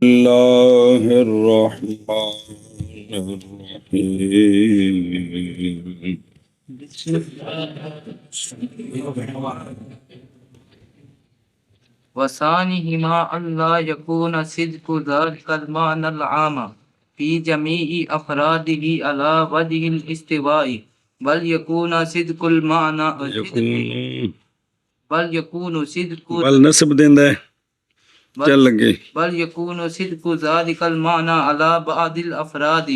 الله الرحمن الرحيم وثانيهما ألا يكون صدق ذلك المعنى العام في جميع أفراده على وجه الاستواء بل يكون صدق المعنى بل نسب دیندا ہے چل لگے بل يكون صدق ذلك المعنى على بعض الأفراد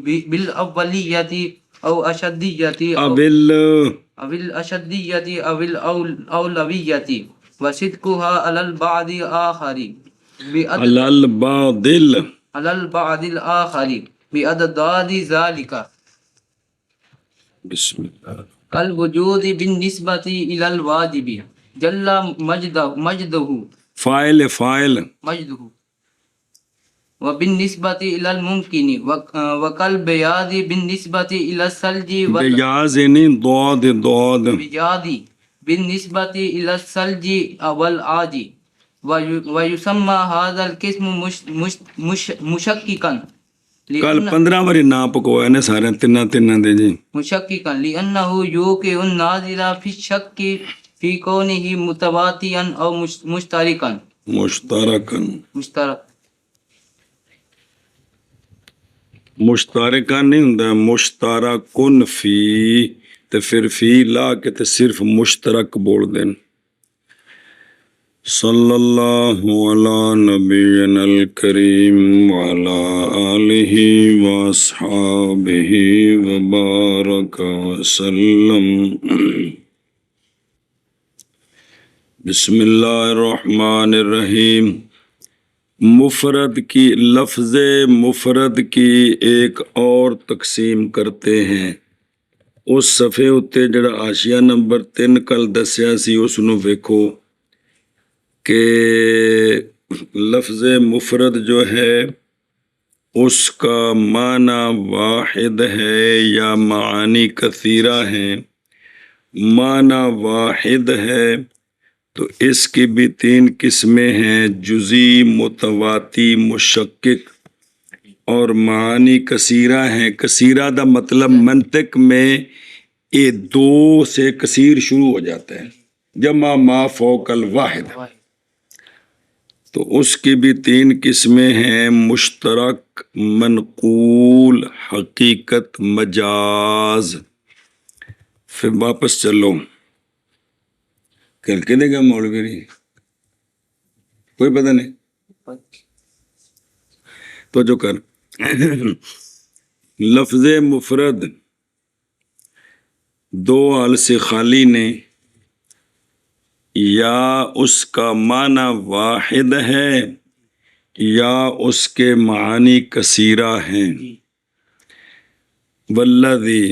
بالأولية أو أشدية أو الأشدية أو الأولوية وصدقها على البعض الآخر على البعض الآخر بأضداد ذلك بسم اللہ الوجود بالنسبة إلى الواجب جل مجده فاعل مجده وبالنسبة إلى الممكن وكالبياض بالنسبة إلى الثلج بیاض نہیں ضاد بياض بالنسبة إلى الثلج والعاج ويسمى هذا القسم مشككا کل 15 باری نا پکوایا نے سارے تیناں دے جی مشككا لأنه يوقع الناظر في الشك في كونه متواتيا أو مشتركا مشترکہ نہیں ہوندا مشترکن فی تے پھر فی لا کے تے صرف مشترک بول دین صلی اللہ علی نبینا الکریم وعلی آلہ واصحابہ وبارک وسلم بسم اللہ الرحمن الرحیم مفرد کی لفظ مفرد کی ایک اور تقسیم کرتے ہیں اس صفحے اتے جڑا حاشیہ نمبر 3 کل دسیا سی اس نو ویکھو کہ لفظ مفرد جو ہے اس کا معنی واحد ہے یا معانی کثیرہ ہیں معنی واحد ہے تو اس کی بھی 3 قسمیں ہیں جزئی متواتی مشکک اور معانی کثیرہ ہیں کثیرہ دا مطلب منطق میں یہ 2 سے کثیر شروع ہو جاتا ہے جمع ما فوق الواحد تو اس کی بھی 3 قسمیں ہیں مشترک منقول حقیقت مجاز پھر واپس چلو کل کے دے گا مولوی کوئی پتہ نہیں تو جو کر لفظ مفرد 2 حال سے خالی نے یا اس کا معنی واحد ہے یا اس کے معانی کثیرہ ہیں والذی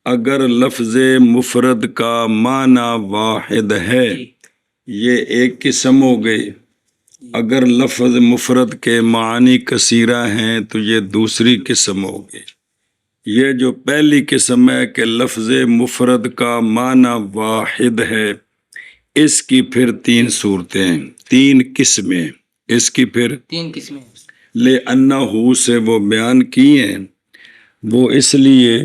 اگر لفظ مفرد کا معنی واحد ہے یہ ایک قسم ہو گئی اگر لفظ مفرد کے معنی کثیرہ ہیں تو یہ دوسری قسم ہو گئی یہ جو پہلی قسم ہے کہ لفظ مفرد کا معنی واحد ہے اس کی پھر 3 صورتیں 3 قسمیں اس کی پھر 3 قسمیں لِأَنَّهُ سے وہ بیان کی ہیں وہ اس لیے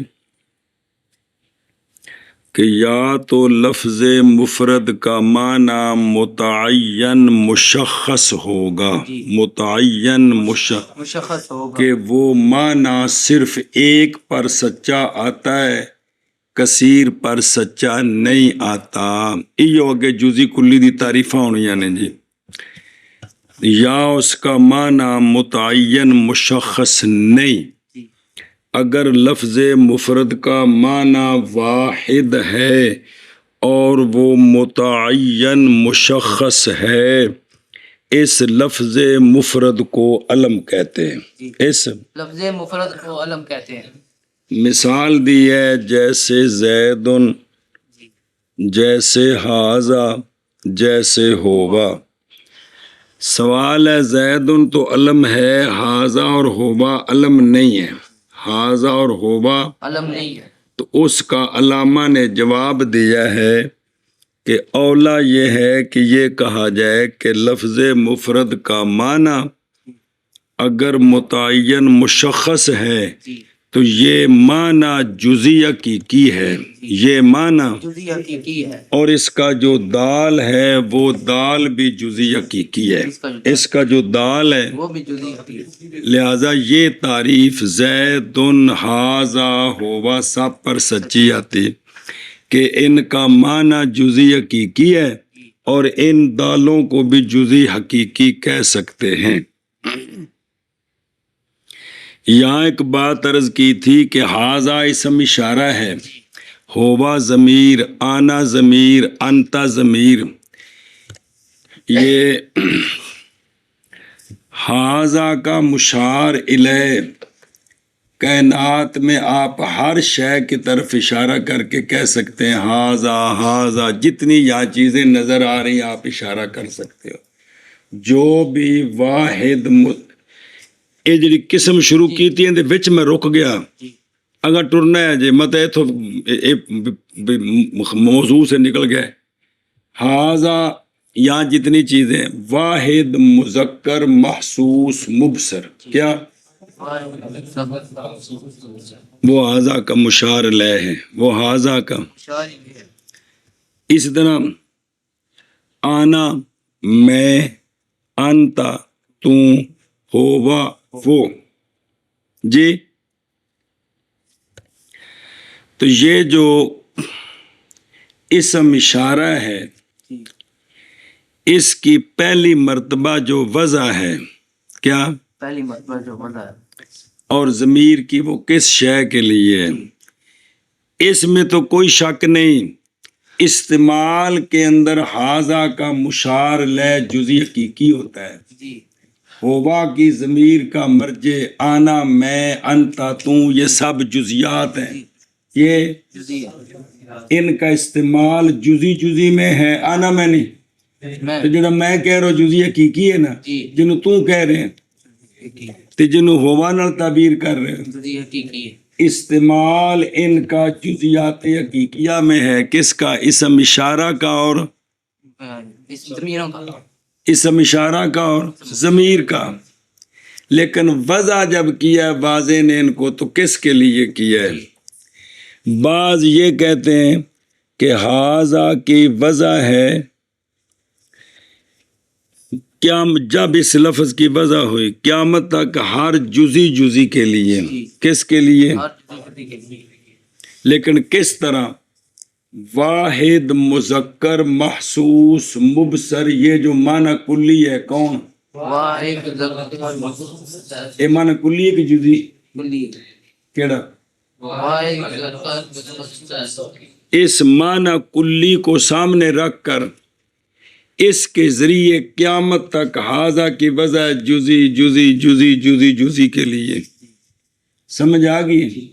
کہ یا تو لفظ مفرد کا معنی متعین مشخص ہوگا متعین مشخص ہوگا کہ وہ معنی صرف ایک پر سچا آتا ہے کثیر پر سچا نہیں آتا یہ اگے جزئی کلی دی تعریفاں ہونیاں نے جی یا اس کا معنی متعین مشخص نہیں اگر لفظ مفرد کا معنی واحد ہے اور وہ متعین مشخص ہے اس لفظ مفرد کو علم کہتے ہیں اس لفظ مفرد کو علم کہتے ہیں مثال دی ہے جیسے زیدن جیسے حاذا جیسے ہوبا سوال ہے زیدن تو علم ہے حاذا اور ہوبا علم نہیں ہے حاذا اور ہوبا علم نہیں ہے تو اس کا علامہ نے جواب دیا ہے کہ اولا یہ ہے کہ یہ کہا جائے کہ لفظ مفرد کا معنی اگر متعین مشخص ہے جی تو یہ معنی جزی حقیقی ہے، یہ معنی، جزئی حقیقی ہے، اور اس کا جو دال ہے وہ دال بھی جزی حقیقی ہے، اس کا جو دال ہے وہ بھی جزئی حقیقی ہے۔ لہذا یہ تعریف زید ھذا ہوا سب پر سچی آتی کہ ان کا معنی جزی حقیقی ہے اور ان دالوں کو بھی جزی حقیقی کہہ سکتے ہیں۔ یہاں ایک بات عرض کی تھی کہ ھذا اسم اشارہ ہے، ہوا ضمیر، آنا ضمیر، انتا ضمیر، یہ ھذا کا مشار الیہ کائنات میں آپ ہر شے کی طرف اشارہ کر کے کہہ سکتے ہیں ھذا، جتنی یہاں چیزیں نظر آ رہی ہیں آپ اشارہ کر سکتے ہو۔ جو بھی واحد یہ جڑی قسم شروع کی تھی اندے وچ میں رک گیا، اگر ٹرنا ہے جی مت ایتھوں موضوع سے نکل گئے۔ ھذا یہاں جتنی چیزیں واحد مذکر محسوس مبصر، کیا وہ ھذا کا مشار الیہ ہے، وہ ھذا کا۔ اس طرح آنا، میں، انتا، تو، ہوا، وہ، جی تو یہ جو اسم اشارہ ہے اس کی پہلی مرتبہ جو وضع ہے، کیا پہلی مرتبہ جو وضع ہے، اور ضمیر کی وہ کس شے کے لیے ہے، اس میں تو کوئی شک نہیں، استعمال کے اندر ھذا کا مشار الیہ جزئی حقیقی ہوتا ہے، جی ہوا کی ضمیر کا مرجع، آنا، میں، انتا، تو، یہ سب جزیات ہیں، یہ جزئی ان کا استعمال جزی میں ہے، آنا میں نہیں۔ میں تو جنہوں میں کہہ رہا ہوں جزئی حقیقی ہے نا، جی جنہوں تو کہہ رہے ہیں تو جنہوں ہوا نال تعبیر کر رہے ہیں، جزئی حقیقی ہے، استعمال ان کا جزیات حقیقیہ میں ہے، کس کا؟ اسم اشارہ کا اور اس ضمیروں کا، اسم اشارہ کا اور ضمیر کا۔ لیکن وضع جب کیا واضح نے ان کو تو کس کے لیے کیا ہے؟ بعض یہ کہتے ہیں کہ ھذا کی وضع ہے جب اس لفظ کی وضع ہوئی قیامت تک ہر جزی کے لیے، کس کے لیے؟ ہر جزئی کے لیے، لیکن کس طرح؟ واحد مذکر محسوس مبصر، یہ جو معنی کلی ہے، کون؟ واحد مذکر یہ معنی کلی ہے کہ جزی؟ کلی، کیڑا؟ واحد مذکر، اس معنی کلی کو سامنے رکھ کر اس کے ذریعے قیامت تک ھذا کی وضع جزی کے لیے۔ سمجھ آ گئی؟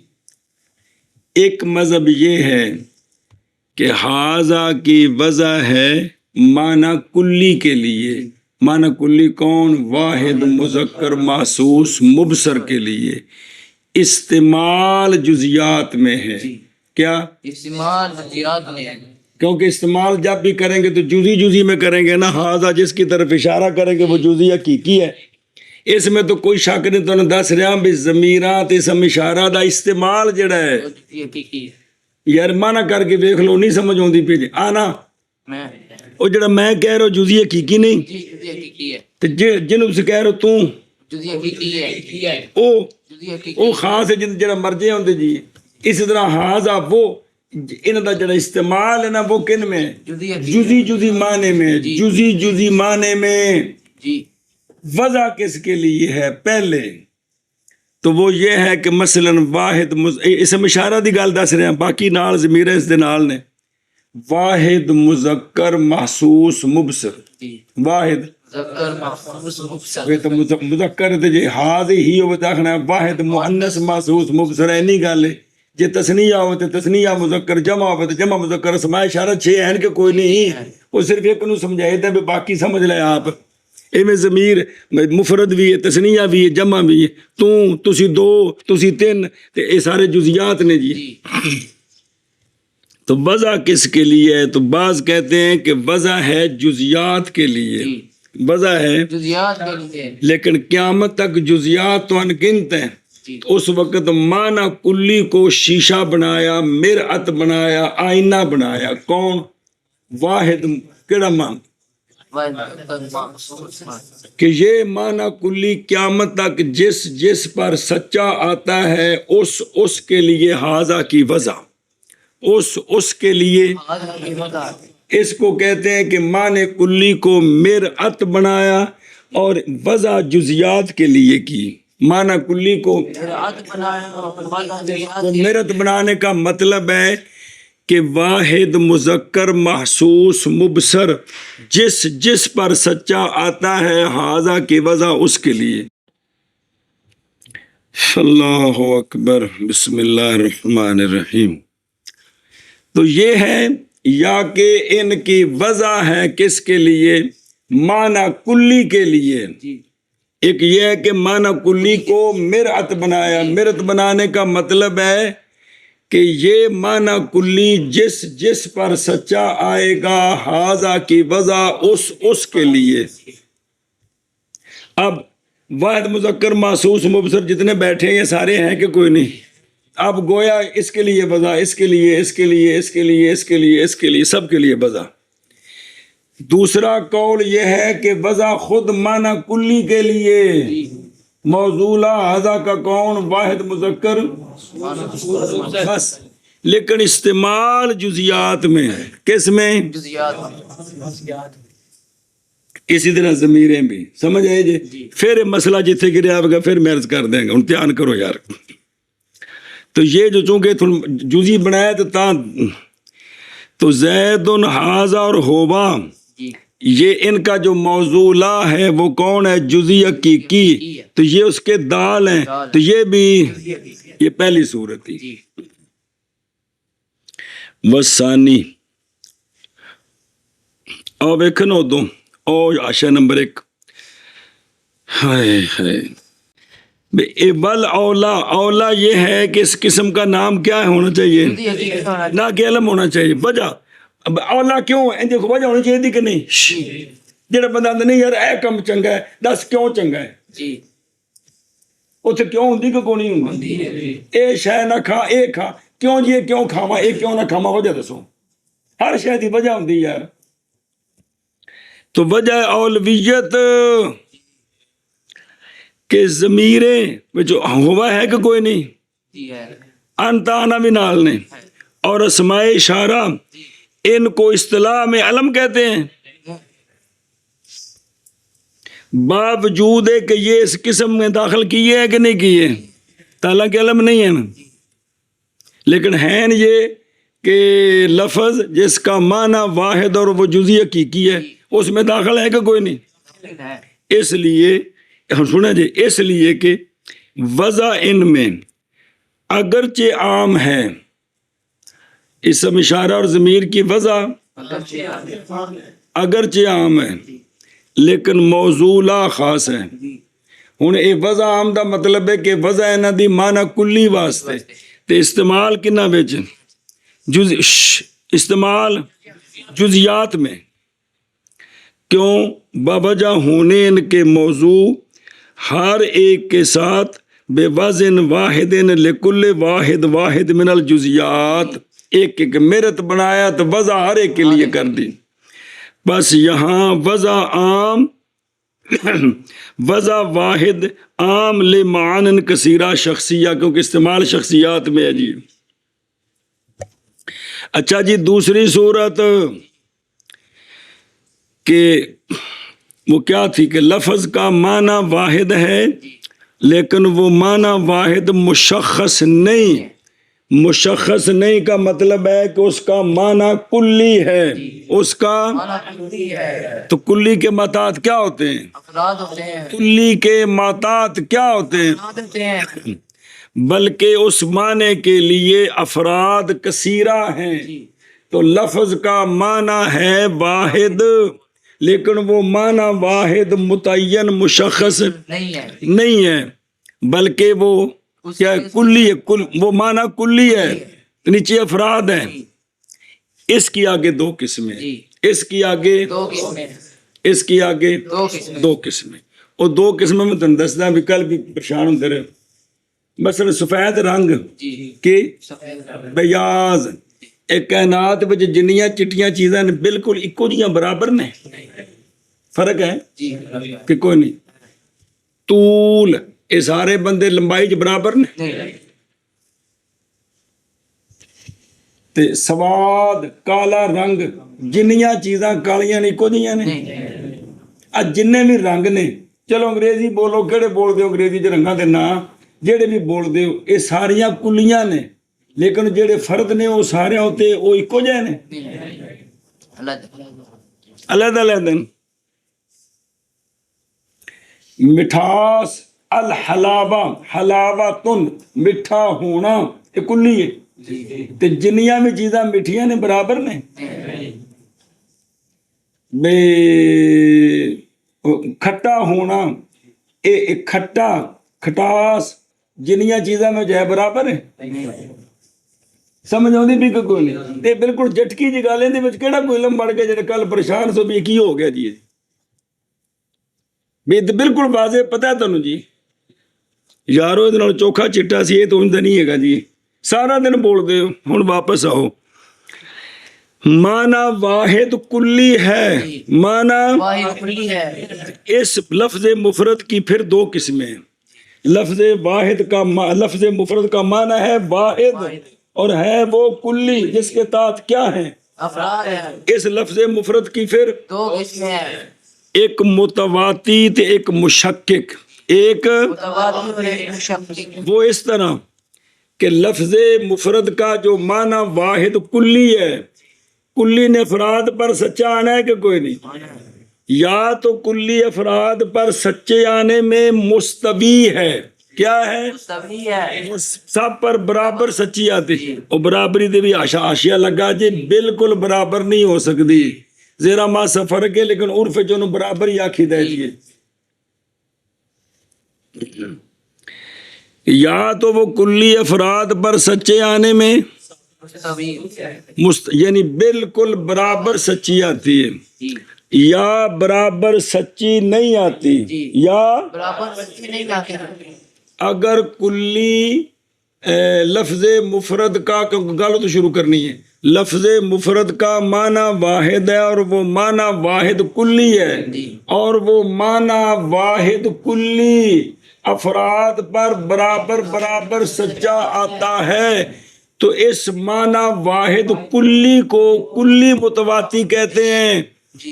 ایک مذہب یہ ہے کہ ھذا کی وضع ہے معنی کلی کے لیے، معنی کلی کون؟ واحد مذکر محسوس مبصر کے لیے، استعمال جزیات میں ہے، کیا؟ استعمال جزیات میں ہے، کیونکہ استعمال جب بھی کریں گے تو جزی میں کریں گے نا، ھذا جس کی طرف اشارہ کریں گے وہ جزی حقیقی ہے، اس میں تو کوئی شک نہیں۔ تو دس رہا بھی ضمیرات اسم اشارہ دا استعمال جڑا ہے وہ جزئی حقیقی ہے، یار مانا کر کے دیکھ لو، نہیں سمجھ آتی پی آنا، میں وہ جڑا میں کہہ رہا ہوں جزی حقیقی نہیں، جی جزئی حقیقی ہے، تو جنوں سے کہہ رہا تو جزئی حقیقی ہے، او جزئی حقیقی وہ خاص ہے جڑا مرجع ہوندے جی۔ اسی طرح ھذا وہ ان دا جڑا استعمال ہے نا وہ کن میں؟ جزئی حقیقی، جزی معنی میں، جزی معنی میں۔ جی وضع کس کے لیے ہے پہلے؟ تو وہ یہ ہے کہ مثلا واحد اسم اشارہ دی گل دس رہے ہیں، باقی نال ضمیر اس دے نال نے، واحد مذکر محسوس مبصر، جی واحد مذکر محسوس مبصر، وہ تو مذکر تے جی حاضر ہی ہو داخنا واحد مؤنث محسوس مبصر، اینی گل ہے۔ جے تثنیہ ہو تو تثنیہ مذکر، جمع ہو تو جمع مذکر، اسماء اشارہ 6 ہیں کہ کوئی نہیں، وہ صرف ایک نو سمجھائے تے باقی سمجھ لے آپ۔ ایویں ضمیر مفرد بھی ہے، تثنیہ بھی ہے، جمع بھی ہے، تسی دو، تسی تین، تے یہ سارے جزیات نے جی۔ تو وضع کس کے لیے ہے؟ تو بعض کہتے ہیں کہ وضع ہے جزیات کے لیے، وضع ہے، جزیات کے لیے لیکن قیامت تک جزیات تو انگنت ہیں. جی اس وقت معنی کلی کو شیشہ بنایا، مرآت بنایا، آئینہ بنایا. کون؟ واحد. کیڑا مان کہ یہ معنی کلی قیامت تک جس جس پر سچا آتا ہے اس کے لیے حاضہ کی وضع، اس کے لیے. اس کو کہتے ہیں کہ معنی کلی کو مرآت بنایا اور وضع جزیات کے لیے کی. معنی کلی کو مرآت بنانے کا مطلب ہے کہ واحد مذکر محسوس مبصر جس پر سچا آتا ہے حاضہ کی وضع اس کے لیے. اللہ اکبر. بسم اللہ الرحمن الرحیم. تو یہ ہے یا کہ ان کی وضع ہے کس کے لیے؟ معنی کلی کے لیے. ایک یہ ہے کہ معنی کلی کو مرآت بنایا. مرآت بنانے کا مطلب ہے کہ یہ معنی کلی جس پر سچا آئے گا حاضہ کی وضع اس کے لیے. اب واحد مذکر محسوس مبصر جتنے بیٹھے ہیں یہ سارے ہیں کہ کوئی نہیں؟ اب گویا اس کے لیے وضع، اس کے لیے، اس کے لیے، اس کے لیے، اس کے لیے، اس کے لیے، سب کے لیے وضع. دوسرا قول یہ ہے کہ وضع خود معنی کلی کے لیے موضوع حاضہ کا کون؟ واحد مذکر بس، لیکن استعمال جزیات میں ہے. کس میں؟ جزیات. اسی طرح ضمیریں بھی. سمجھ آئے جی؟ پھر مسئلہ جتنے گرے آپ کا پھر میں عرض کر دیں گے، امتحان کرو یار. تو یہ جو چونکہ جزی بنایا تو زید حاضہ اور ہوبا یہ ان کا جو موضوع لا ہے وہ کون ہے؟ جزی حقیقی. تو یہ اس کے دال ہیں. تو یہ بھی یہ پہلی صورت تھی. وسانی اور ویکھنو دو او آشا نمبر 1. بل اولا یہ ہے کہ اس قسم کا نام کیا ہونا چاہیے؟ نہ کہ علم ہونا چاہیے. وجہ اب اولا کیوں ہے؟ دیکھو وجہ ہونی چاہیے تھی کہ نہیں؟ جڑا بندہ نہیں یار اے کم چنگا ہے، دس کیوں چنگا ہے؟ اتنے کیوں ہوندی کہ کوئی نہیں ہوندی؟ اے شے نہ کھا، اے کھا کیوں جی؟ کیوں کھاواں، اے کیوں نہ کھاواں؟ وجہ دسو. ہر شے دی وجہ ہوندی یار. تو وجہ اولویت کہ ضمیریں جو ہوا ہے کہ کوئی نہیں؟ انتانا بھی نال نے. اور اسماء اشارہ ان کو اصطلاح میں علم کہتے ہیں، باوجود ہے کہ یہ اس قسم میں داخل کیے ہیں کہ نہیں کیے. حالانکہ علم نہیں ہے نا، لیکن ہیں یہ کہ لفظ جس کا معنی واحد اور وہ جزئی حقیقی ہے اس میں داخل ہے کہ کوئی نہیں. اس لیے سنیں جی، اس لیے کہ وضع ان میں اگرچہ عام ہے، اسم اشارہ اور ضمیر کی وضع اگرچہ عام ہے لیکن موضوع لا خاص ہے. ہن یہ وضع عام دا مطلب ہے کہ وضع انہاں دی معنی کلی واسطے تے استعمال کنہاں وچ؟ استعمال جزیات میں. کیوں؟ بوجہ ہونے ان کے موضوع ہر ایک کے ساتھ بے وزن واحد لکل واحد من الجزیات. ایک ایک مرت بنایا تو وضع ہر ایک کے لیے کر دی. بس یہاں وضع عام وضع واحد عام لمعان کثیرہ شخصیہ، کیونکہ استعمال شخصیات میں ہے جی. اچھا جی، دوسری صورت کہ وہ کیا تھی کہ لفظ کا معنی واحد ہے لیکن وہ معنی واحد مشخص نہیں. مشخص نہیں کا مطلب ہے کہ اس کا معنی کلی ہے. اس کا تو کلی کے ماتات کیا ہوتے ہیں؟ کلی کے ماتات کیا ہوتے ہیں؟ بلکہ اس معنی کے لیے افراد کثیرہ ہیں. تو لفظ کا معنی ہے واحد لیکن وہ معنی واحد متعین مشخص نہیں ہے، بلکہ وہ کیا کلی ہے، وہ معنی کلی ہے. نیچے افراد ہیں. اس کی آگے دو قسمیں، اس کی آگے اس کی آگے دو قسمیں دو قسمیں، اور دو قسمیں میں تم دسدا بھی کل بھی پریشان ہوتے رہے. مثلا سفید رنگ جی کی سفید بیاض، ایک کائنات وچ جنیاں چٹیاں چیزاں نے بالکل اکو جیاں برابر نے، فرق ہے جی کہ کوئی نہیں. طول یہ سارے بندے لمبائی چ برابر نے، نہیں تے سواد کالا رنگ جنیاں چیزاں کالیاں نے اکو جیاں نے. جنے بھی رنگ نے، چلو انگریزی بولو کہڑے بول دیو انگریزی چ رنگاں دے نام جہے بھی بول دیو، یہ ساریاں کلیاں نے، لیکن جہے فرد نے وہ سارے ہوتے وہ اکو جہے نے، علیحدہ علیحدہ. مٹھاس الحلاوہ حلاوتن میٹھا ہونا یہ کلی ہے، تے جنیاں بھی چیزاں میٹھیاں نے برابر نے. بے کھٹا ہونا یہ کھٹا کھٹاس جنیاں چیزاں میں جو ہے برابر ہے. سمجھ آتی بھی کہ کوئی نہیں. تے بالکل جٹکی جی گل ہے کہڑا کوئی علم بڑھ گیا جڑا کل پریشان سو بھی کی ہو گیا جی بھی بالکل واضح پتہ ہے تمہیں جی یارو یہ چوکھا چٹا سی یہ تو انج نہیں ہے جی. سارا دن بول دے ہوں واپس آؤ. معنی واحد کلی ہے، معنی واحد کلی ہے. اس لفظ مفرد کی پھر دو قسمیں ہیں. لفظ واحد کا لفظ مفرد کا معنی ہے واحد اور ہے وہ کلی جس کے تحت کیا ہے افراد ہے. اس لفظ مفرد کی پھر دو قسمیں ہیں، ایک متواتی تے ایک مشکک. ایک متواتر اور ایک مشکک. وہ اس طرح کہ لفظ مفرد کا جو معنی واحد کلی ہے، کلی نے افراد پر سچا آنا ہے کہ کوئی نہیں، یا تو کلی افراد پر سچے آنے میں مستوی ہے. کیا ہے؟ مستوی ہے. سب پر برابر سچی آتی. اور برابری دے بھی آشیا لگا جی بالکل برابر نہیں ہو سکتی، زیرا ماسا فرق ہے، لیکن عرف جو برابر ہی آکھی دے دیئے. یا تو وہ کلی افراد پر سچے آنے میں مستوی یعنی بالکل برابر سچی آتی ہے، جی یا برابر سچی نہیں آتی. یا برابر سچی نہیں آتی. اگر کلی لفظ مفرد کا گل تو شروع کرنی ہے، لفظ مفرد کا معنی واحد ہے اور وہ معنی واحد کلی ہے، اور وہ معنی واحد کلی افراد پر برابر برابر سچا آتا ہے، تو اس معنی واحد کلی کو کلی متواتی کہتے ہیں.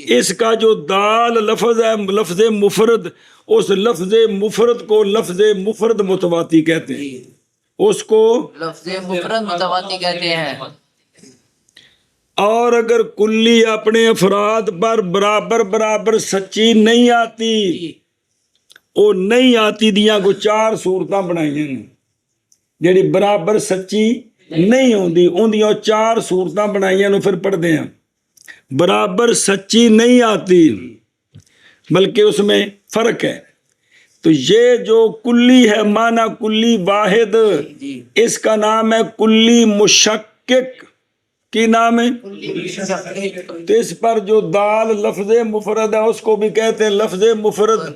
اس کا جو دال لفظ ہے لفظ مفرد، اس لفظ مفرد کو لفظ مفرد متواتی کہتے ہیں، اس کو لفظ مفرد متواتی کہتے ہیں. اور اگر کلی اپنے افراد پر برابر برابر سچی نہیں آتی، وہ نہیں آتی دیاں کو چار صورتاں بنائی ہیں جیڑی برابر سچی نہیں ہوندی، ان دیاں چار صورتاں بنائی ہیں. پھر پڑھ دیں برابر سچی نہیں آتی بلکہ اس میں فرق ہے. تو یہ جو کلی ہے معنی کلی واحد، اس کا نام ہے کلی مشکک. کی نام ہے؟ تو اس پر جو دال لفظ مفرد ہے اس کو بھی کہتے ہیں لفظ مفرد.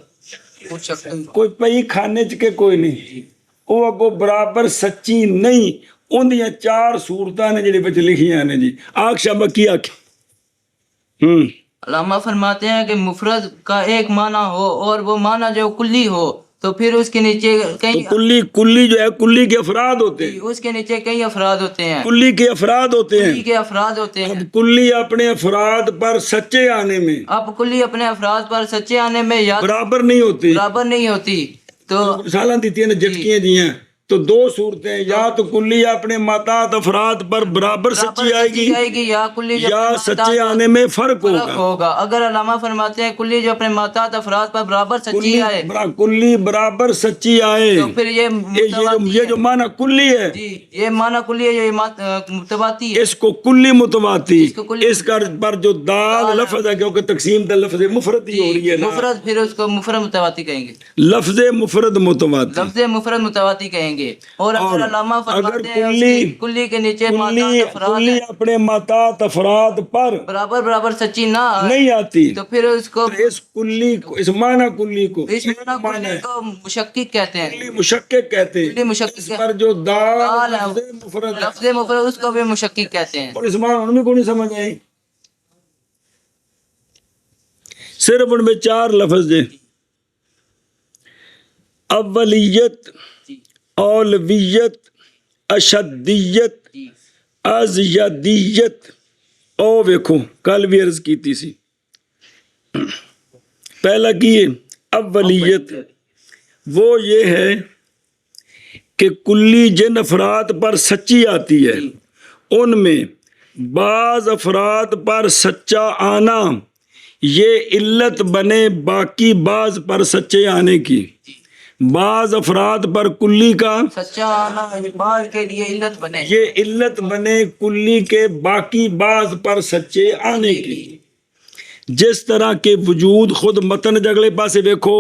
کوئی پئی کھانے چکے کوئی نہیں، وہ اگو برابر سچی نہیں. ان دیاں چار صورتاں نے جڑی بچ لکھیاں نے جی. آنکھ شابہ کی آنکھ علامہ فرماتے ہیں کہ مفرد کا ایک معنی ہو اور وہ معنی جو کلی ہو تو پھر اس کے نیچے کئی کلی جو ہے کلی کے افراد ہوتے ہیں، اس کے نیچے کئی افراد ہوتے ہیں، کلی کے افراد ہوتے کلی ہیں. کے افراد ہوتے ہیں. اب کلی اپنے افراد پر سچے آنے میں اب کلی اپنے افراد پر سچے آنے میں یا برابر نہیں ہوتی. برابر نہیں ہوتی تو مثالاں دیتی ہیں جھٹکیاں جیاں، تو دو صورتیں، یا تو کلی اپنے ماتحت افراد پر برابر سچی آئے گی یا کلی جو یا سچے آنے میں فرق ہوگا. اگر علامہ فرماتے ہیں کلی جو اپنے ماتحت افراد پر برابر سچی آئے، کلی برابر سچی آئے تو پھر یہ جو معنی کلی ہے، یہ معنی کلی ہے، یہ متواتی ہے. اس کو کلی متواتی. اس کا پر جو دال لفظ ہے کیونکہ تقسیم تو لفظ مفرد ہی ہو رہی ہے نا، مفرد پھر اس کو مفرد متواتی کہیں گے. لفظ مفرد متواتی. لفظ مفرد متواتی کہیں گے. دیں گے. اور اور اگر علامہ اگر فرماتے ہیں اس کی کلی کے نیچے ماتحت افراد کلی ہیں اپنے ماتحت افراد پر برابر برابر سچی نہ آئے نہیں آتی تو پھر اس کو تو اس کلی کو، اس معنی کلی کو اس کلی کو مشکک کہتے ہیں. کلی مشکک کہتے ہیں. کلی مشکک اس پر جو دال دال ہے، لفظ مفرد ہے لفظ مفرد اس کو بھی مشکک کہتے ہیں. اور اس معنی ان میں کو نہیں سمجھ آئی. صرف ان میں 4 لفظ ہیں: اولیت، جی اولویت، اشدیت، جی ازیدیت. او ویکھو کل بھی عرض کیتی سی. پہلا کی ہے اولیت. وہ یہ ہے کہ کلی جن افراد پر سچی آتی ہے ان میں بعض افراد پر سچا آنا یہ علت بنے باقی بعض پر سچے آنے کی. بعض افراد پر کلی کا سچا آنا بعض کے لیے علت بنے. یہ علت بنے کلی کے باقی بعض پر سچے آنے کی. جس طرح کے وجود خود متن جگلے پاسے دیکھو،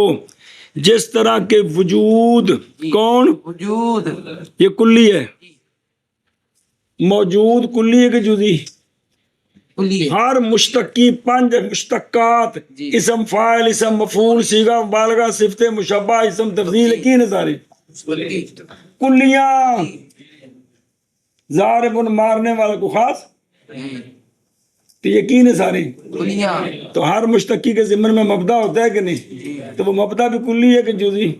جس طرح کے وجود کون وجود یہ کلی ہے. موجود کلی ہے کہ جزئی؟ کلی ہر مشتقی 5 مشتقات جی. اسم فاعل، اسم مفعول، صیغہ مبالغہ، صفت مشبہ، اسم تفضیل کی ہے ساری کلیاں. ضارب مارنے والا کو خاص تو یقین ہے ساری کلیاں تو ہر مشتقی کے ضمن میں مبدا ہوتا ہے کہ نہیں؟ تو وہ مبدا بھی کلی ہے کہ جزئی؟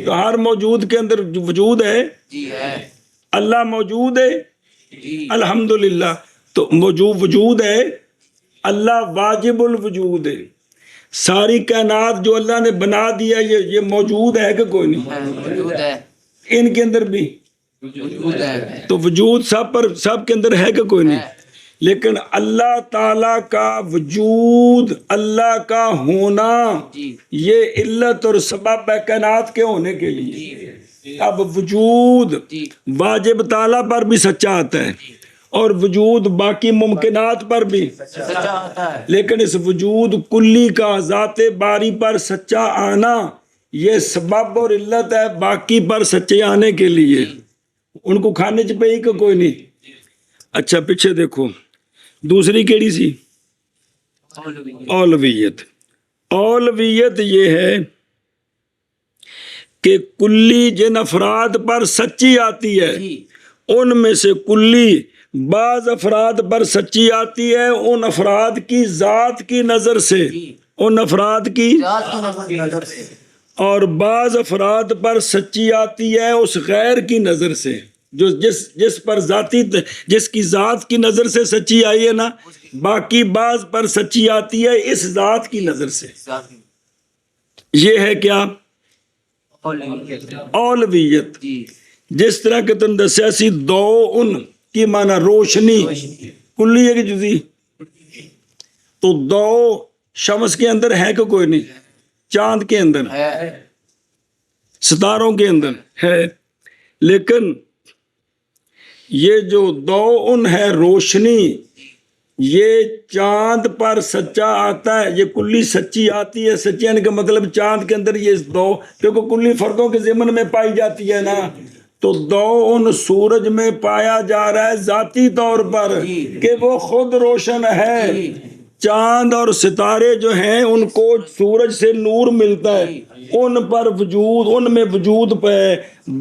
تو ہر موجود کے اندر وجود ہے. جی ہے. اللہ موجود ہے جی الحمدللہ. تو وجود ہے. اللہ واجب الوجود ہے. ساری کائنات جو اللہ نے بنا دیا یہ موجود ہے کہ کوئی نہیں؟ وجود ہے. ان کے اندر بھی وجود ہے. تو وجود سب کے اندر ہے کہ کوئی نہیں؟ لیکن اللہ تعالی کا وجود، اللہ کا ہونا جی یہ علت اور سبب ہے کائنات کے ہونے کے لیے. اب وجود جی واجب تعالی پر بھی سچا آتا ہے اور وجود باقی ممکنات پر بھی سچا آتا ہے. لیکن اس وجود کلی کا ذات باری پر سچا آنا یہ سبب اور علت ہے باقی پر سچے آنے کے لیے. ان کو کھانے چ پئی کہ کوئی نہیں؟ اچھا پیچھے دیکھو دوسری کیڑی سی؟ اولویت. اولویت یہ ہے کہ کلی جن افراد پر سچی آتی ہے ان میں سے کلی بعض افراد پر سچی آتی ہے ان افراد کی ذات کی نظر سے، ان افراد کی ذات کی نظر سے، اور بعض افراد پر سچی آتی ہے اس غیر کی نظر سے جو جس پر جس کی ذات کی نظر سے سچی آئی ہے نا. باقی بعض پر سچی آتی ہے اس ذات کی نظر سے. یہ ہے کیا؟ اولویت. جی جس طرح کہ تم دسیا سی دو ان کی معنی روشنی کلی ہے کہ جزئی؟ تو دو شمس کے اندر ہے کہ کوئی نہیں؟ چاند کے اندر، ستاروں کے اندر ہے. لیکن یہ جو دو ان ہے روشنی یہ چاند پر سچا آتا ہے. یہ کلی سچی آتی ہے. سچی آنے کا مطلب چاند کے اندر یہ دو کیونکہ کلی فردوں کے ضمن میں پائی جاتی ہے نا. تو دو ان سورج میں پایا جا رہا ہے ذاتی طور پر کہ وہ خود روشن ہے. چاند اور ستارے جو ہیں ان کو سورج سے نور ملتا ہے، ان پر وجود، ان میں وجود پہ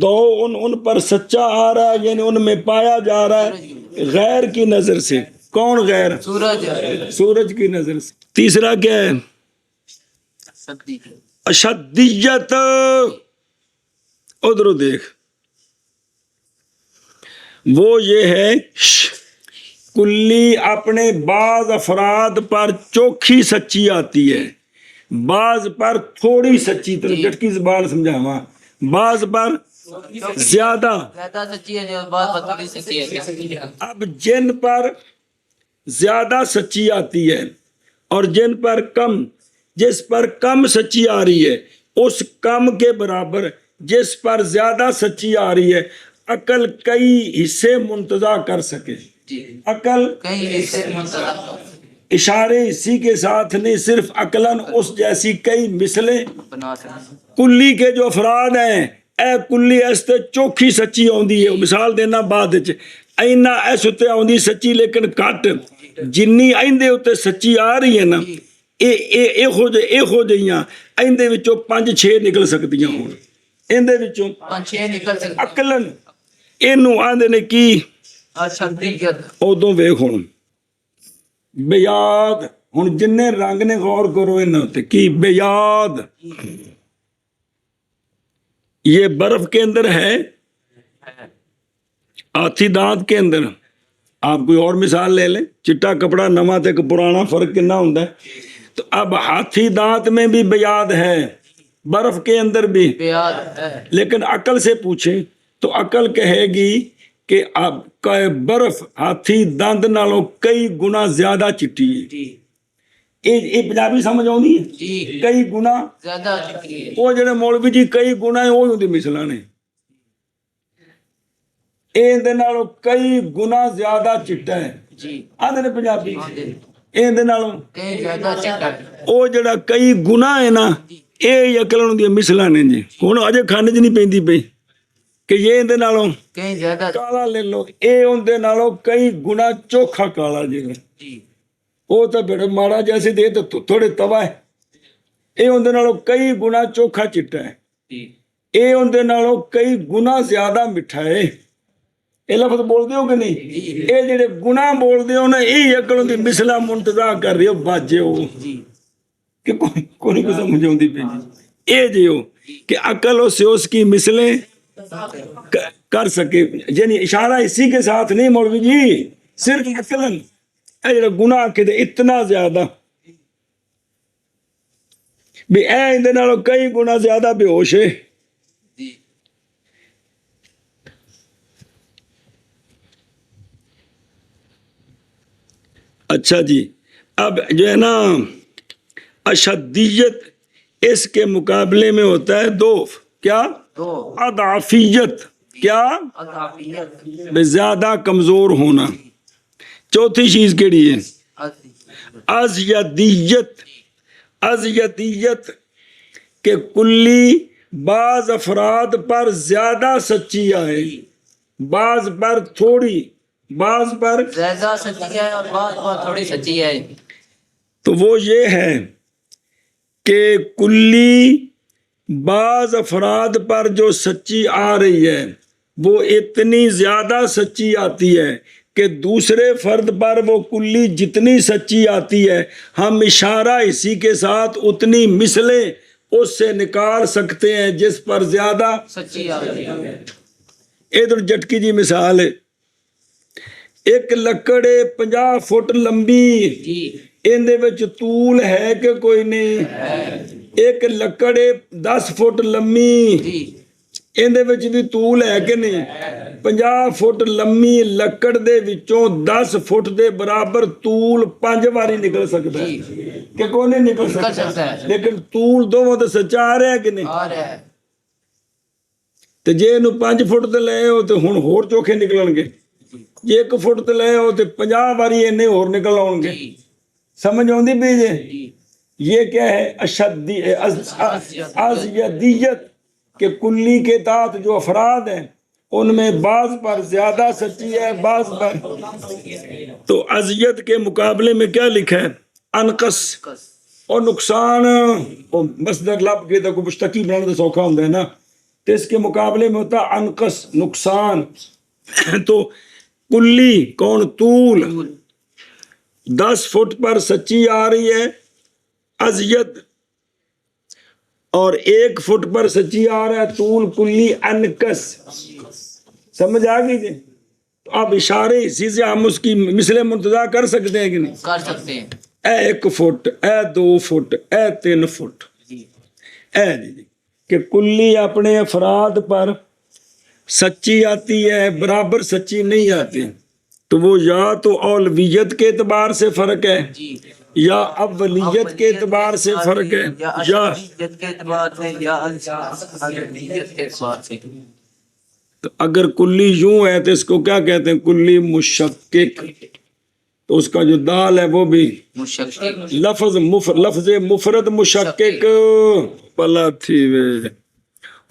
دو ان پر سچا آ رہا ہے یعنی ان میں پایا جا رہا ہے غیر کی نظر سے. کون غیر؟ سورج. سورج کی نظر سے. تیسرا کیا ہے؟ اشدیت. ادھر دیکھ وہ یہ ہے کلی اپنے بعض افراد پر چوکھی سچی آتی ہے، بعض پر تھوڑی سچی. تو جٹکی زبان سمجھاواں، بعض پر زیادہ سچی ہے، بات تھوڑی سچی ہے. اب جن پر زیادہ سچی آتی ہے اور جن پر کم، جس پر کم سچی آ رہی ہے اس کم کے برابر جس پر زیادہ سچی آ رہی ہے عقل کئی حصے منتزع کر سکے. عقل اشارے اسی کے ساتھ نہیں، صرف عقلاً اس جیسی کئی مثلیں کلی کے جو افراد ہیں ਇਹ ਕੁੱਲੀ ਇਸ ਤੇ ਚੋਖੀ ਸੱਚੀ ਆਉਂਦੀ ਹੈ। ਮਿਸਾਲ ਦੇਣਾ ਬਾਅਦ ਵਿੱਚ, ਇੰਨਾ ਇਸ ਉੱਤੇ ਆਉਂਦੀ ਸੱਚੀ ਲੇਕਿਨ ਘੱਟ, ਜਿੰਨੀ ਇਹਦੇ ਉੱਤੇ ਸੱਚੀ ਆ ਰਹੀ ਹੈ ਨਾ, ਇਹੋ ਜਿਹੀਆਂ ਇਹਦੇ ਵਿੱਚੋਂ 5-6 ਨਿਕਲ ਸਕਦੀਆਂ ਹੋਣ। ਇਹਦੇ ਵਿੱਚੋਂ 5-6 ਨਿਕਲ ਸਕਦੇ। ਅਕਲਨ ਇਹਨੂੰ ਆਂਦੇ ਨੇ ਕੀ? ਅਸ਼ਦੀਅਤ। ਉਦੋਂ ਵੇਖ ਹੁਣ ਬਿਆਦ, ਹੁਣ ਜਿੰਨੇ ਰੰਗ ਨੇ ਗੌਰ ਕਰੋ ਇਹਨਾਂ ਉੱਤੇ, ਕੀ ਬਿਆਦ, یہ برف کے اندر ہے، ہاتھی دانت کے اندر۔ آپ کوئی اور مثال لے لیں، چٹا کپڑا نواں تے پرانا فرق کتنا ہوتا ہے؟ تو اب ہاتھی دانت میں بھی بیاض ہے، برف کے اندر بھی بیاض ہے، لیکن عقل سے پوچھیں تو عقل کہے گی کہ اب برف ہاتھی دانت نالوں کئی گنا زیادہ چٹی ہے۔ یہ پنجابی سمجھ آؤندی ہے؟ جی، کئی گنا زیادہ چٹی ہے۔ وہ جڑے مولوی جی کئی گنا ہے وہ ہوندی مثلاں نے، ایں نالوں کئی گنا زیادہ چٹا ہے۔ جی، آندے نے پنجابی ایں نالوں کہیں زیادہ چٹا ہے۔ وہ جڑا کئی گنا ہے نا، یہ عقل ہوندی مثلاں نے جی۔ ہن اجے کھنڈ چ نہیں پیندی پئی کہ یہ ایں نالوں کہیں زیادہ کالا لے لو، اے اندے نالوں کئی گنا چوکھا کالا جی۔ جی، وہ تو بڑے ماڑا جیسے دے تو تھوڑے توا ہے، اے اندے نالوں کئی گنا چوکھا چٹا ہے، جی، اے اندے نالوں کئی گنا زیادہ مٹھا ہے۔ یہ لفظ بول دیو کہ نہیں؟ اے جڑے گناہ بول دیو نا، یہ عقل ہوندی مثلا منتظا کر رہی ہو باجے ہو جی، کہ کوئی نہیں سمجھ آؤندی پئی۔ اے جیو کہ عقل ہو سے اس کی مثلیں کر سکے، یعنی اشارہ اسی کے ساتھ نہیں مولوی جی، صرف عقلن اے جڑا گناہ کے دے اتنا زیادہ بھی اے اندے نالوں کئی گنا زیادہ بے ہوش ہے۔ جی، اچھا جی، اب جو ہے نا اشدیت اس کے مقابلے میں ہوتا ہے دو، کیا؟ دو، اضعفیت، کیا؟ اضافیت، بے زیادہ کمزور ہونا۔ چوتھی چیز کیڑی ہے؟ ازیدیت، ازیدیت کہ کلی بعض افراد پر زیادہ سچی آئے، بعض پر تھوڑی، بعض پر زیادہ سچی ہے اور بعض بہت تھوڑی سچی ہے۔ تو وہ یہ ہے کہ کلی بعض افراد پر جو سچی آ رہی ہے وہ اتنی زیادہ سچی آتی ہے کہ دوسرے فرد پر وہ کلی جتنی سچی آتی ہے ہم اشارہ اسی کے ساتھ اتنی مثلیں اس سے نکال سکتے ہیں جس پر زیادہ سچی آتی ہے۔ ادھر جٹکی جی مثال ہے، ایک لکڑ 50 فٹ لمبی، جی، اندے وچ طول ہے کہ کوئی نہیں؟ ایک لکڑ 10 فٹ لمبی، جی، اندے وچ بھی طول ہے کہ نہیں؟ 50 فٹ لمبی لکڑ دے وچوں 10 فٹ دے برابر طول 5 واری نکل سکتا ہے کہ کوئی نہیں نکل سکتا ہے، لیکن طول دونوں تو سچا آ رہا ہے کہ نہیں؟ آ رہا ہے۔ تے جے اینو 5 فٹ تے لے ہو تے ہن ہور چوکھے نکلن گے، جے 1 فٹ تے لے ہو تے 50 واری اینے ہور نکل آؤں گے۔ جی، سمجھ آؤندی پئی جے؟ جی، یہ کیا ہے؟ ازیدیت کہ کلی کے تحت جو افراد ہیں ان میں بعض پر زیادہ سچی ہے، بعض پر۔ تو ازیت کے مقابلے میں کیا لکھا ہے؟ انقص، اور نقصان، مصدر لب کے تو مشتقی بنانا تو سوکھا ہوتا ہے نا، تو اس کے مقابلے میں ہوتا ہے انقص، نقصان۔ تو کلی کون؟ طول 10 فٹ پر سچی آ رہی ہے ازیت، اور 1 فٹ پر سچی آ رہا ہے طول، کلی انکس۔ سمجھ آ گئی جی؟ تو اب اشارے اسی سے ہم اس کی مثل منتظا کر سکتے ہیں کہ نہیں؟ کر سکتے ہیں۔ اے 1 فٹ، اے 2 فٹ، اے 3 فٹ، جی، اے جی کہ کلی اپنے افراد پر سچی آتی ہے، برابر سچی نہیں آتی۔ تو وہ یا تو اولویت کے اعتبار سے فرق ہے، جی، یا اولیت کے اعتبار سے فرق ہے، یا اشدیت کے اعتبار سے، یا ازیدیت کے اعتبار سے۔ تو اگر کلی یوں ہے تو اس کو کیا کہتے ہیں؟ کلی مشکک۔ تو اس کا جو دال ہے وہ بھی مشکک، لفظ مفرد مشکک، پلا تھی وے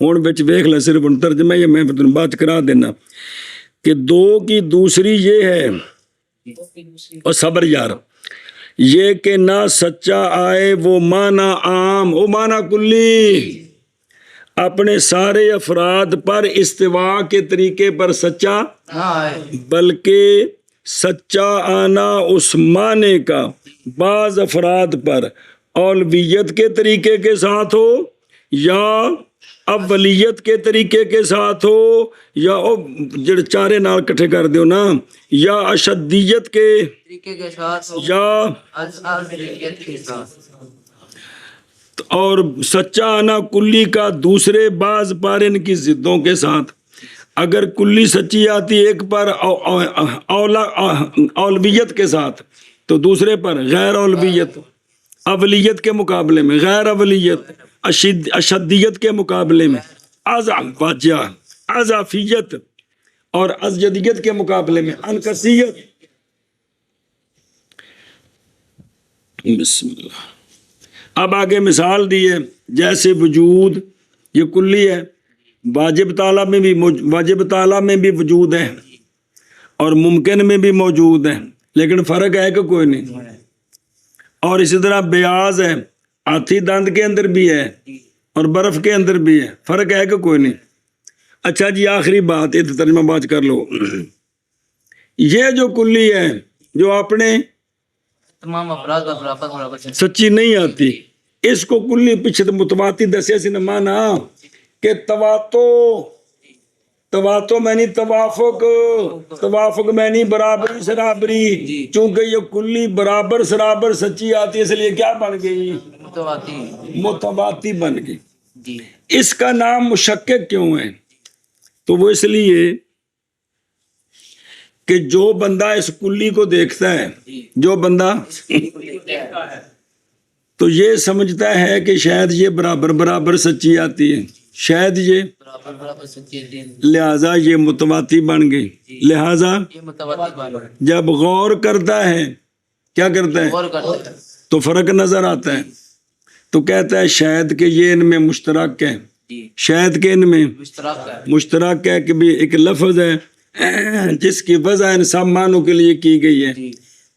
ہون بچ ویکھ لے صرف ان ترجمہ یہ میں تمہیں بات کرا دینا کہ دو کی دوسری یہ ہے اور صبر یار یہ کہ نہ سچا آئے وہ معنی عام وہ معنی کلی اپنے سارے افراد پر استوا کے طریقے پر سچا بلکہ سچا آنا اس معنی کا بعض افراد پر اولویت کے طریقے کے ساتھ ہو یا اولیت کے طریقے کے ساتھ ہو یا جڑ چارے نال کٹھے کر دیو نا یا اشدیت کے طریقے کے ساتھ یا ازالیت کے ساتھ اور سچا آنا کلی کا دوسرے بعض پر ان کی ضدوں کے ساتھ اگر کلی سچی آتی ایک پر اولویت کے ساتھ تو دوسرے پر غیر اولویت اولیت کے مقابلے میں غیر اولیت اشدیت کے مقابلے میں اضافیت اور ازجدیت کے مقابلے میں انکسیت. بسم اللہ. اب آگے مثال دی ہے جیسے وجود یہ کلی ہے واجب تعالیٰ میں بھی وجود ہے اور ممکن میں بھی موجود ہے لیکن فرق ہے کہ کوئی نہیں. اور اسی طرح بیاض ہے ہاتھی دند کے اندر بھی ہے اور برف کے اندر بھی ہے فرق ہے کہ کوئی نہیں. اچھا جی آخری بات یہ ترجمہ بات کر لو. یہ جو کلی ہے جو اپنے تمام افراد کا برابر سچی نہیں آتی اس کو کلی پیچھے متواتی دسیا سی نمانا کہ تواتو میں نہیں توافق میں نہیں برابری سرابری چونکہ یہ کلی برابر سرابر سچی آتی ہے اس لیے کیا بن گئی متواتی بن گئی. اس کا نام مشکک کیوں ہے تو وہ اس لیے کہ جو بندہ اس کلی کو دیکھتا ہے جو بندہ تو یہ سمجھتا ہے کہ شاید یہ برابر سچی آتی ہے شاید یہ لہذا یہ متواتی بن گئی. لہذا جب غور کرتا ہے کیا کرتا ہے تو فرق نظر آتا ہے تو کہتا ہے شاید کہ یہ ان میں مشترک ہے شاید کہ ان میں مشترک ہے کہ بھی ایک لفظ ہے جس کی وضع ان سب معنوں کے لیے کی گئی ہے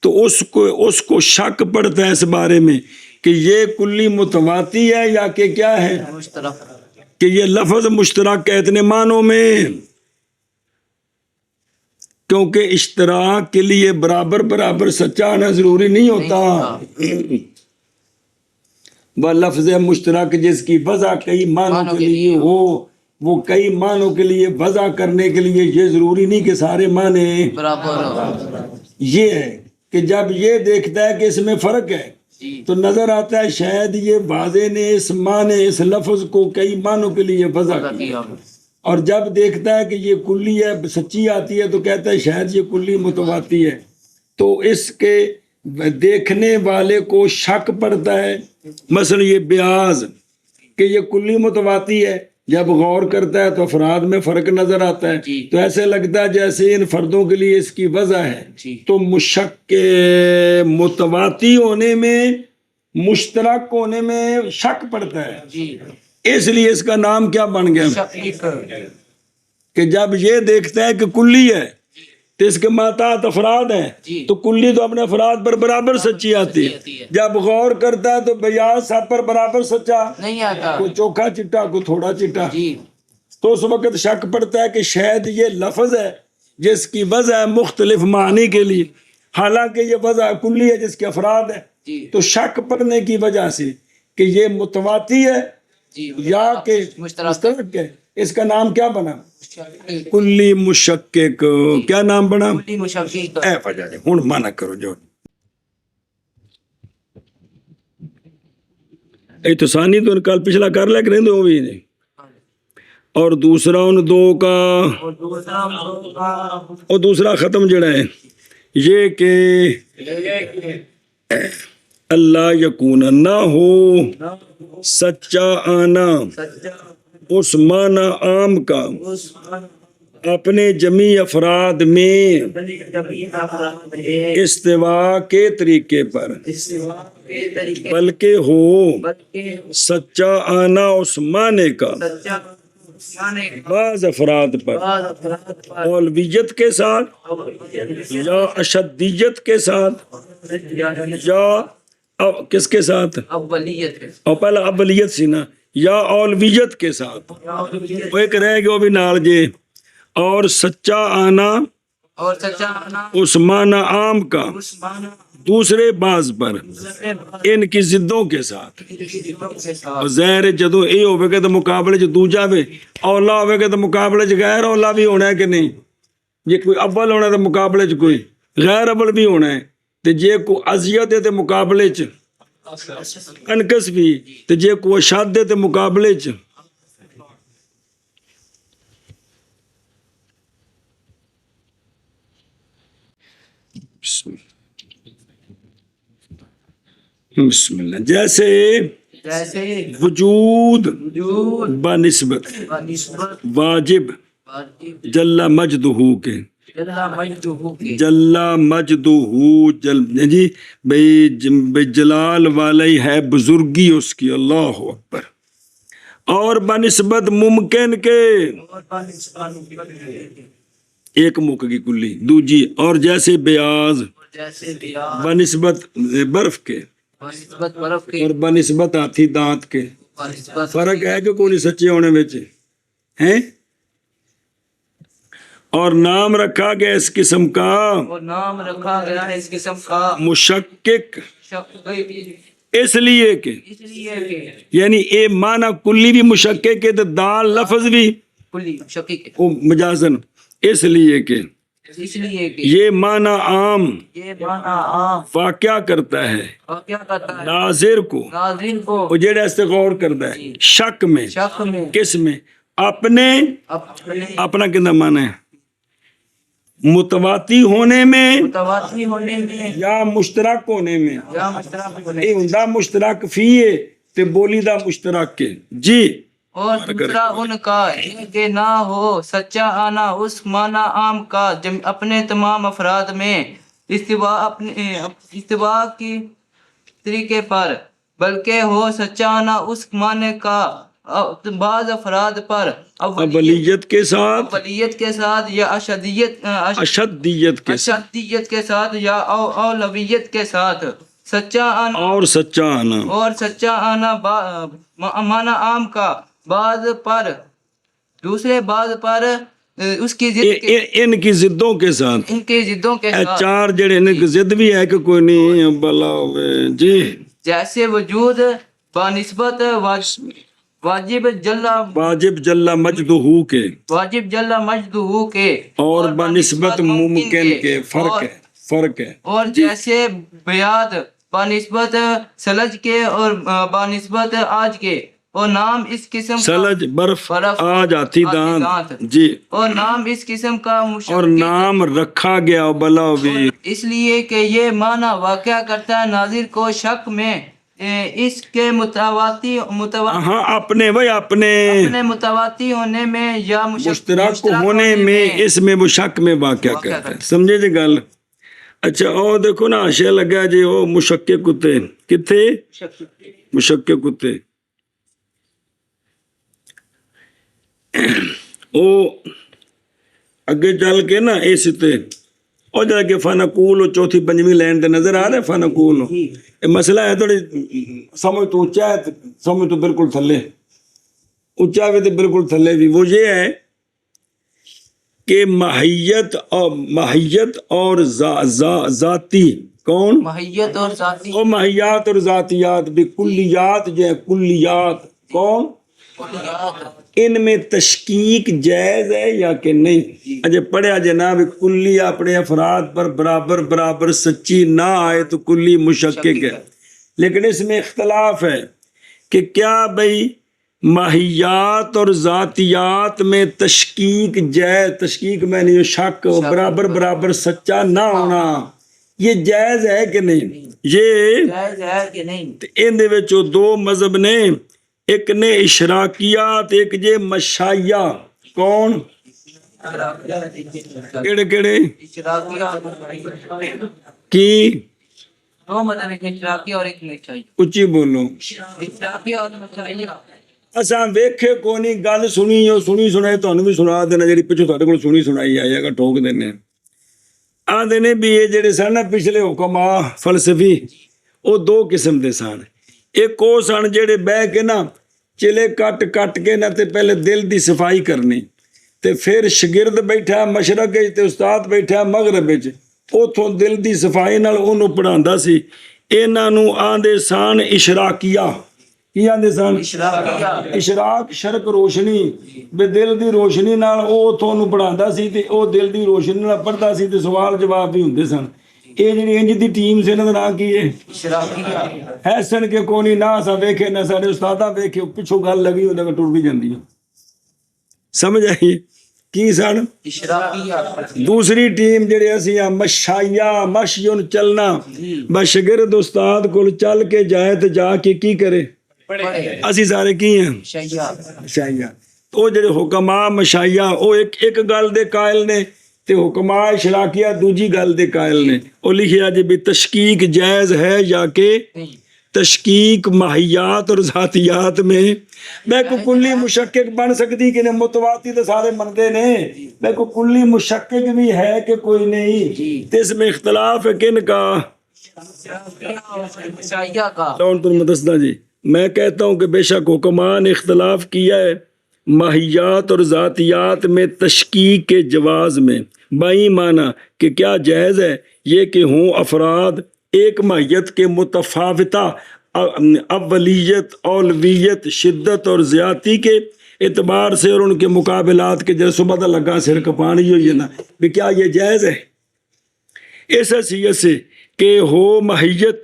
تو اس کو شک پڑتا ہے اس بارے میں کہ یہ کلی متواتی ہے یا کہ کیا ہے کہ یہ لفظ مشترک ہے اتنے معنوں میں کیونکہ اشتراک کے لیے برابر سچا آنا ضروری نہیں ہوتا. وہ لفظ مشترک جس کی وضع کئی معنوں کے لیے ہو وہ کئی معنوں کے لیے وضع کرنے کے لیے یہ ضروری نہیں کہ سارے معنی برابر. یہ ہے کہ جب یہ دیکھتا ہے کہ اس میں فرق ہے تو نظر آتا ہے شاید یہ واضح نے اس معنی اس لفظ کو کئی معنوں کے لیے وضع کیا اور جب دیکھتا ہے کہ یہ کلی ہے سچی آتی ہے تو کہتا ہے شاید یہ کلی متواتی ہے. تو اس کے دیکھنے والے کو شک پڑتا ہے. مثلا یہ بیاض کہ یہ کلی متواتی ہے جب غور کرتا ہے تو افراد میں فرق نظر آتا ہے تو ایسے لگتا ہے جیسے ان فردوں کے لیے اس کی وضع ہے تو مشک متواتی ہونے میں مشترک ہونے میں شک پڑتا ہے. اس لیے اس کا نام کیا بن گیا کہ جب یہ دیکھتا ہے کہ کلی ہے تو اس کے ماتحت افراد ہیں تو کلی تو اپنے افراد پر برابر سچی آتی ہے. جب غور کرتا ہے تو بیاض سب پر برابر سچا نہیں آتا کوئی چوکھا چٹا کوئی تھوڑا چٹا تو اس وقت شک پڑتا ہے کہ شاید یہ لفظ ہے جس کی وضع ہے مختلف معنی کے لیے حالانکہ یہ وضع کلی ہے جس کے افراد ہے تو شک پڑنے کی وجہ سے کہ یہ متواتی ہے یا کہ مشترک ہے اس کا نام کیا بنا کلی مشکک. کیا نام بنا ہوں مانا کرو جو اے تو ثانی تو کل پچھلا کر لے کریں دو بھی نہیں اور دوسرا ان دو کا اور دوسرا ختم جڑا ہے یہ کہ اللہ یکون نہ ہو سچا آنا اس معنی عام کا اپنے جمیع افراد میں استوا کے طریقے پر بلکہ ہو سچا آنا اس معنی کا بعض افراد پر اولویت کے ساتھ یا اشدیت کے ساتھ یا کس کے ساتھ اولیت اور پہلا ابلیت سی نا یا اولویت کے ساتھ وہ ایک رہ گیا وہ بھی نال جے اور سچا آنا اور سچا آنا اس معنی عام کا اس معنی دوسرے بعض پر ان کی ضدوں کے ساتھ اور ظاہر جدو یہ ہوئے گا تو مقابلے چ دوجا وے اولا ہوئے گا تو مقابلے چ غیر اولا بھی ہونا ہے کہ نہیں جی کوئی اول ہونا ہے تو مقابلے چ کوئی غیر اول بھی ہونا ہے تو جے کو اذیت ہے تو مقابلے چ انکس بھی تو جے کو اشد ہے تو مقابلے چ بسم اللہ جیسے وجود بنسبت واجب جل مجدہ کے جل مجدہ جی بھئی جلال والی ہے بزرگی اس کی اللہ اکبر اور بنسبت ممکن کے ایک موقع کی کلی دوجی اور جیسے بیاض بنسبت برف کے اور بنسبت ہاتھی دانت کے فرق ہے کہ کوئی سچے ہونے میں ہیں اور نام رکھا گیا اس قسم کا اور نام رکھا گیا ہے اس قسم کا مشکک اس لیے کہ یعنی اے معنی کلی بھی مشکک ہے تو دال لفظ بھی کلی شقیق وہ مجازن اس لیے کہ اس لیے کہ یہ معنی عام یہ معنی عام واقعہ کرتا ہے اور کیا کرتا ہے ناظر کو ناظرین کو وہ جڑے اس سے غور کرتا ہے شک میں شک میں کس میں اپنے اپنا کتنا معنی ہے متواتی ہونے میں متواتی ہونے میں یا مشترک ہونے میں یا مشترک ہونے اے ہوندا مشترک فیے تے بولی دا مشترک کے جی اور دوسرا ان کا یہ کہ نہ ہو سچا آنا اس معنی عام کا اپنے تمام افراد میں استوا کی طریقے پر بلکہ ہو سچا آنا اس معنی کا بعض افراد پر اولیت کے ساتھ اولیت کے ساتھ یا اشدیت کے ساتھ یا اولویت کے ساتھ سچا آنا اور سچا آنا معنی عام کا بعض پر دوسرے بعض پر اس کی ضد ان کی ضدوں کے ساتھ ان کی ضدوں کے ساتھ چار جڑے ان کی ضد بھی ہے کہ کوئی نہیں بلا ہوئے جی جیسے وجود بنسبت واجب جل مجدہ کے اور بنسبت ممکن کے فرق ہے اور جیسے بیاد بنسبت سلج کے اور بنسبت آج کے اور نام اس قسم سلج برف آج آتی دانت جی اور نام اس قسم کا اور نام رکھا گیا بلا بھی اس لیے کہ یہ معنی واقع کرتا ہے ناظر کو شک میں اس کے متواتی اپنے متواتی ہونے میں یا مشترک ہونے میں اس میں وہ شک میں واقع کرتا ہے سمجھے جی گل اچھا اور دیکھو نا آشیا لگا جی وہ مشکک کتے کتنے مشکک کتے او اگے چل کے نا اس تے اور جا کے فنقول و چوتھی پنجویں لائن تے نظر آ رہا ہے فنقول مسئلہ ہے تھوڑی سمجھ تو اونچا ہے سمجھ تو بالکل تھلے اونچا بھی تو بالکل تھلے بھی وہ یہ ہے کہ ماہیت اور ذاتی کون ماہیت اور ذاتی او ماہیات اور ذاتیات بھی کلیات جو ہے کلیات کون ان میں تشکیک جائز ہے یا کہ نہیں اجے پڑھیا جناب کلی اپنے افراد پر برابر سچی نہ آئے تو کلی مشکک ہے لیکن اس میں اختلاف ہے کہ کیا بھئی ماہیات اور ذاتیات میں تشکیک جائز تشکیک میں نہیں شک برابر سچا نہ ہونا یہ جائز ہے کہ نہیں یہ جائز ہے کہ نہیں ان دے وچ دو مذہب نے ایک نے اشراقیات ایک جے مشائیہ کون کیڑے کی دو مطلب ایک اشراقی اور ایک مشائیہ اچھی بولو اشراقی اور مشائیہ ਅਸਾਂ ਵੇਖੇ ਕੋਈ ਨਹੀਂ, ਗੱਲ ਸੁਣੀ ਉਹ ਸੁਣੀ ਸੁਣਾਈ ਤੁਹਾਨੂੰ ਵੀ ਸੁਣਾ ਦੇਣਾ, ਜਿਹੜੀ ਪਿੱਛੋਂ ਤੁਹਾਡੇ ਕੋਲ ਸੁਣੀ ਸੁਣਾਈ ਆਈ ਹੈਗਾ ਠੋਕ ਦਿੰਦੇ ਆਂਦੇ ਨੇ ਵੀ ਇਹ ਜਿਹੜੇ ਸਨ ਨਾ ਪਿਛਲੇ ਹੁਕਮਾ ਫਲਸਫੀ, ਉਹ ਦੋ ਕਿਸਮ ਦੇ ਸਨ। ਇੱਕ ਉਹ ਸਨ ਜਿਹੜੇ ਬਹਿ ਕੇ ਨਾ ਚਿਲੇ ਕੱਟ ਕੇ ਨਾ ਤੇ ਪਹਿਲੇ ਦਿਲ ਦੀ ਸਫਾਈ ਕਰਨੀ, ਤੇ ਫਿਰ ਸ਼ਾਗਿਰਦ ਬੈਠਾ ਮਸ਼ਰਕ ਵਿੱਚ ਤੇ ਉਸਤਾਦ ਬੈਠਾ ਮਗਰਬ ਵਿੱਚ, ਉਥੋਂ ਦਿਲ ਦੀ ਸਫਾਈ ਨਾਲ ਉਹਨੂੰ ਪੜ੍ਹਾਉਂਦਾ ਸੀ। ਇਹਨਾਂ ਨੂੰ ਆਂਦੇ ਸਨ ਇਸ਼ਰਾਕੀਆ। ਕੀ ਆਂਦੇ ਸਨ? ਇਸ਼ਰਾਕ, ਸ਼ਰਕ ਰੋਸ਼ਨੀ, ਵੀ ਦਿਲ ਦੀ ਰੋਸ਼ਨੀ ਨਾਲ ਉਹ ਉਥੋਂ ਉਹਨੂੰ ਪੜ੍ਹਾਉਂਦਾ ਸੀ ਤੇ ਉਹ ਦਿਲ ਦੀ ਰੋਸ਼ਨੀ ਨਾਲ ਪੜ੍ਹਦਾ ਸੀ ਤੇ ਸਵਾਲ ਜਵਾਬ ਵੀ ਹੁੰਦੇ ਸਨ। ਇਹ ਜਿਹੜੀ ਇੰਜ ਦੀ ਟੀਮ ਸੀ ਇਹਨਾਂ ਦਾ ਨਾਂ ਕੀ ਹੈ? ਹੈਸਨ ਕੇ ਕੋਨੀ ਨਾ ਅਸਾਂ ਵੇਖੇ ਨਾ ਸਾਡੇ ਉਸਤਾਦਾਂ ਵੇਖੇ, ਪਿੱਛੋਂ ਗੱਲ ਲੱਗੀ ਉਹਦਾ ਟੁੱਟ ਵੀ ਜਾਂਦੀ ਹੈ। ਸਮਝ ਆਈ ਕੀ ਸਨ? ਦੂਸਰੀ ਟੀਮ ਜਿਹੜੇ ਅਸੀਂ ਆ ਮਸ਼ਾਇਆ, ਮਸ਼ਯੁਨ ਚਲਣਾ, ਬਸ ਸ਼ਾਗਿਰਦ ਉਸਤਾਦ ਕੋਲ ਚੱਲ ਕੇ ਜਾਏ ਤੇ ਜਾ ਕੇ ਕੀ ਕਰੇ? ਅਸੀਂ ਸਾਰੇ ਕੀ ਹਾਂ? ਮਸ਼ਾਇਆ। ਉਹ ਜਿਹੜੇ ਹੁਕਮਾ ਮਸ਼ਾਇਆ ਉਹ ਇੱਕ ਗੱਲ ਦੇ ਕਾਇਲ ਨੇ ਤੇ ਹੁਕਮਾ ਇਸ਼ਰਾਕੀਆ ਦੂਜੀ ਗੱਲ ਦੇ ਕਾਇਲ ਨੇ। ਉਹ ਲਿਖਿਆ ਜੀ ਵੀ ਤਸ਼ਕੀਕ ਜਾਇਜ਼ ਹੈ ਜਾਂ ਕਿ تشکیک ماہیات اور ذاتیات میں میں کو کلی مشکک بن سکتی کہ نہیں؟ متواتی تو سارے مندے نے، میں کو کلی مشکک بھی ہے کہ کوئی نہیں، تو اس میں اختلاف ہے کن کا؟ جی میں کہتا ہوں کہ بے شک حکمان اختلاف کیا ہے ماہیات اور ذاتیات میں تشکیک کے جواز میں، بائی معنی کہ کیا جائز ہے یہ کہ ہوں افراد ایک ماہیت کے متفاوتہ اولیت، اولویت، شدت اور زیادتی کے اعتبار سے اور ان کے مقابلات کے جیسے صبح لگا سر کپانی ہوئی ہے نا، کہ کیا یہ جائز ہے اس حیثیت سے کہ ہو ماہیت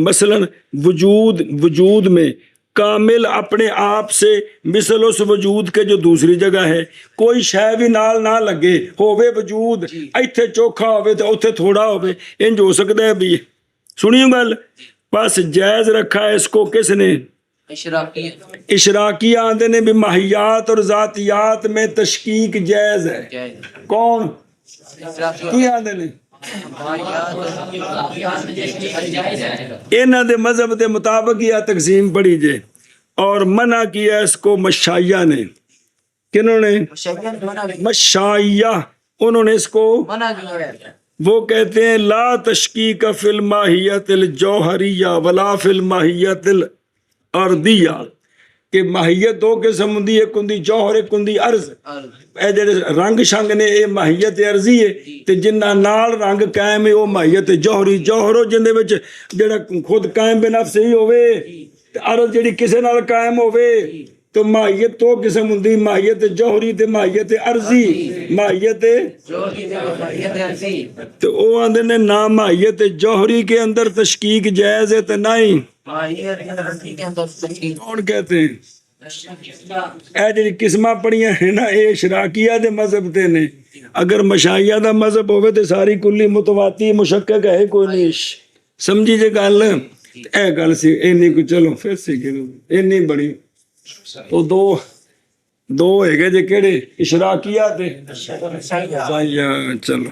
مثلا وجود میں کامل اپنے آپ سے مثل اس وجود کے جو دوسری جگہ ہے، کوئی شے بھی نال نہ لگے، ہووے وجود ایتھے چوکھا ہووے تے اوتھے تھوڑا ہووے، انج ہو سکتا ہے بھی؟ سنیو گل، بس جائز رکھا ہے اس کو کس نے؟ اشراقی آندے نے بھی ماہیات اور ذاتیات میں تشکیک جائز ہے۔ کون کی آندے نے؟ انہاں دے مذہب دے مطابق یہ تقسیم پڑھی جائے، اور منع کیا اس کو مشائیہ نے۔ کنہوں نے؟ مشائیہ، انہوں نے اس کو منع کیا۔ وہ کہتے ہیں لا تشکیک فی الماہیت الجوہریہ ولا فی الماہیت الارضیہ، کہ ماہیت دو قسم ہوں، ایک ہوں جوہر، ایک ہوں عرض۔ اے جڑے رنگ شنگ نے اے ماہیت عرضی ہے، تے جنہ نال رنگ قائم ہے وہ ماہیت جوہری، جوہر جن دے وچ جڑا خود قائم بے نفس ہی ہوے، تے عرض جڑی کسے نال قائم ہوے، تو ماہیت دو قسم ہوں، ماہیت جوہری تے ماہیت عرضی۔ ماہیت جوہری تے ماہیت عرضی، تو وہ آندے نے نہ ماہیت جوہری کے اندر تشکیک جائز ہے تے نہیں ماہیت عرضی کے اندر تشکیک۔ کون کہتے ہیں؟ اے جڑی قسمہ پڑھیاں ہیں نا، اے اشراقیہ دے مذہب تے نے۔ اگر مشائیہ دا مذہب ہوئے تے ساری کلی متواتی مشکک ہے کوئی نہیں۔ سمجھی جے گل؟ اے گل سی اینی کو، چلو پھر سی اینی بڑی تو دو ہے گے جے کیڑے؟ اشراقیہ تے مشائیہ۔ چلو